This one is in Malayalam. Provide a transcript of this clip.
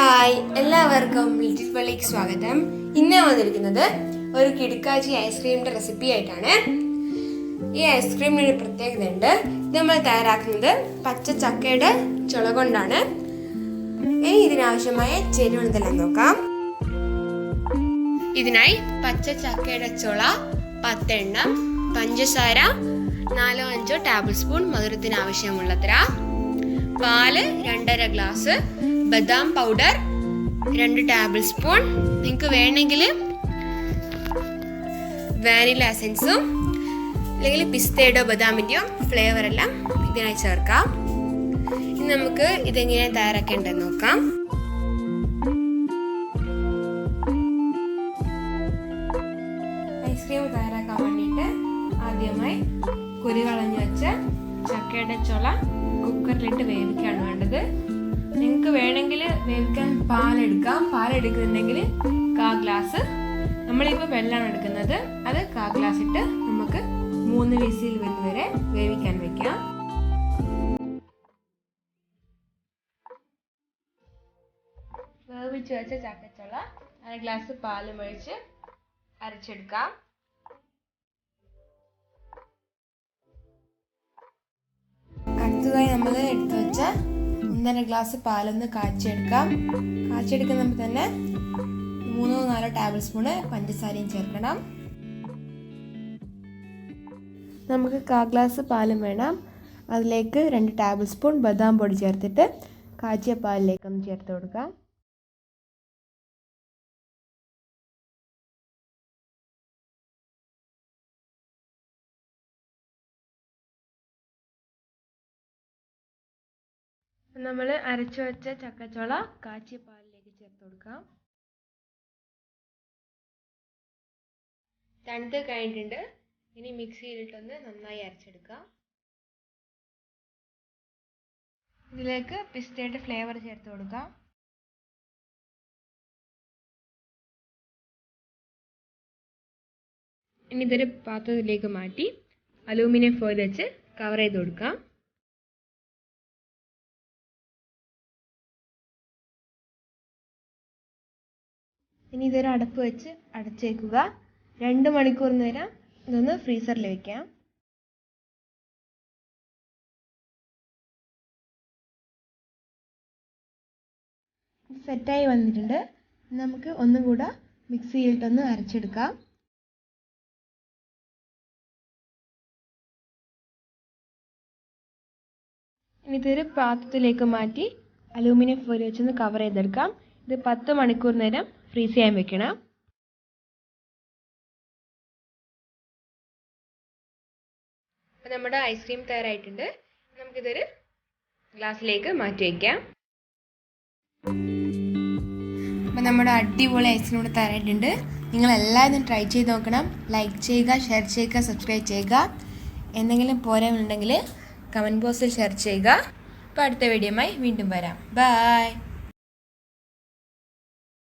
ഹായ്, എല്ലാവർക്കും ലിറ്റിൽ പള്ളിക്ക് സ്വാഗതം. ഇന്ന് വന്നിരിക്കുന്നത് ഒരു കിടുക്കാച്ചി ഐസ്ക്രീമിൻ്റെ റെസിപ്പി ആയിട്ടാണ്. ഈ ഐസ്ക്രീമിന് ഒരു പ്രത്യേകത ഉണ്ട്. ഇത് നമ്മൾ തയ്യാറാക്കുന്നത് പച്ച ചക്കയുടെ ചുള കൊണ്ടാണ്. ഇനി ഇതിനാവശ്യമായ ചേരുവകൾ എന്തെല്ലാം നോക്കാം. ഇതിനായി പച്ച ചക്കയുടെ ചുള 10 എണ്ണം, പഞ്ചസാര 4-5 ടേബിൾ സ്പൂൺ മധുരത്തിന് ആവശ്യമുള്ളത്ര, പാല് 2.5 ഗ്ലാസ്, ബദാം പൗഡർ 2 ടേബിൾ സ്പൂൺ, നിങ്ങൾക്ക് വേണമെങ്കിൽ വാനില എസൻസും അല്ലെങ്കിൽ പിസ്തയുടെയോ ബദാമിൻ്റെയോ ഫ്ലേവർ എല്ലാം ഇതിനായി ചേർക്കാം. ഇനി നമുക്ക് ഇതെങ്ങനെ തയ്യാറാക്കേണ്ടതെന്ന് നോക്കാം. ഐസ്ക്രീം തയ്യാറാക്കാൻ വേണ്ടിയിട്ട് ആദ്യമായി കുരു കളഞ്ഞു വെച്ച ചക്കയുടെ ചുള കുക്കറിലിട്ട് വേവിക്കാണ് വേണ്ടത്. നിങ്ങൾക്ക് വേണമെങ്കിൽ വേവിക്കാൻ പാലെടുക്കാം. പാലെടുക്കുന്നുണ്ടെങ്കിൽ 1/4 ഗ്ലാസ്, നമ്മളിപ്പോൾ വെള്ളമാണ് എടുക്കുന്നത്, അത് 1/4 ഗ്ലാസ് ഇട്ട് നമുക്ക് 3 വിസിൽ വരുന്നവരെ വേവിക്കാൻ വെക്കാം. വേവിച്ച് വെച്ച ചക്കച്ചുള 1/2 ഗ്ലാസ് പാലും ഒഴിച്ച് അരച്ചെടുക്കാം. അടുത്തതായി നമ്മൾ എടുത്തു വെച്ച 1.5 ഗ്ലാസ് പാലൊന്ന് കാച്ചെടുക്കാം. കാച്ചെടുക്കുമ്പോൾ തന്നെ 3-4 ടേബിൾ സ്പൂണ് പഞ്ചസാരയും ചേർക്കണം. നമുക്ക് 1/4 ഗ്ലാസ് പാലും വേണം. അതിലേക്ക് 2 ടേബിൾ സ്പൂൺ ബദാം പൊടി ചേർത്തിട്ട് കാച്ചിയ പാലിലേക്കൊന്ന് ചേർത്ത് കൊടുക്കാം. നമ്മൾ അരച്ചു വെച്ച ചക്കച്ചുള കാച്ചിയ പാലിലേക്ക് ചേർത്ത് കൊടുക്കാം. തണുത്ത് കഴിഞ്ഞിട്ടുണ്ട്. ഇനി മിക്സിയിലിട്ടൊന്ന് നന്നായി അരച്ചെടുക്കാം. ഇതിലേക്ക് പിസ്തയുടെ ഫ്ലേവർ ചേർത്ത് കൊടുക്കാം. ഇനി ഇതൊരു പാത്രത്തിലേക്ക് മാറ്റി അലൂമിനിയം ഫോയിൽ വെച്ച് കവർ ചെയ്ത് കൊടുക്കാം. ഇനി ഇതൊരു അടപ്പ് വെച്ച് അടച്ചേക്കുക. 2 മണിക്കൂർ നേരം ഇതൊന്ന് ഫ്രീസറിൽ വെക്കാം. സെറ്റായി വന്നിട്ടുണ്ട്. നമുക്ക് ഒന്നും കൂടെ മിക്സിയിലിട്ടൊന്ന് അരച്ചെടുക്കാം. ഇനി ഇതൊരു പാത്രത്തിലേക്ക് മാറ്റി അലൂമിനിയം ഫോയിൽ വെച്ചൊന്ന് കവർ ചെയ്തെടുക്കാം. ഇത് 10 മണിക്കൂർ നേരം ഫ്രീസ് ചെയ്യാൻ വെക്കണം. അപ്പോൾ നമ്മുടെ ഐസ്ക്രീം തയ്യാറായിട്ടുണ്ട്. നമുക്കിതൊരു ഗ്ലാസ്സിലേക്ക് മാറ്റി വയ്ക്കാം. അപ്പോൾ നമ്മുടെ അടിപൊളി ഐസ്ക്രീം കൂടെ തയ്യാറായിട്ടുണ്ട്. നിങ്ങളെല്ലാവരും ട്രൈ ചെയ്ത് നോക്കണം. ലൈക്ക് ചെയ്യുക, ഷെയർ ചെയ്യുക, സബ്സ്ക്രൈബ് ചെയ്യുക. എന്തെങ്കിലും പോരായ്മ ഉണ്ടെങ്കിൽ കമൻറ്റ് ബോക്സിൽ ഷെയർ ചെയ്യുക. അപ്പോൾ അടുത്ത വീഡിയോയുമായി വീണ്ടും വരാം. ബൈ.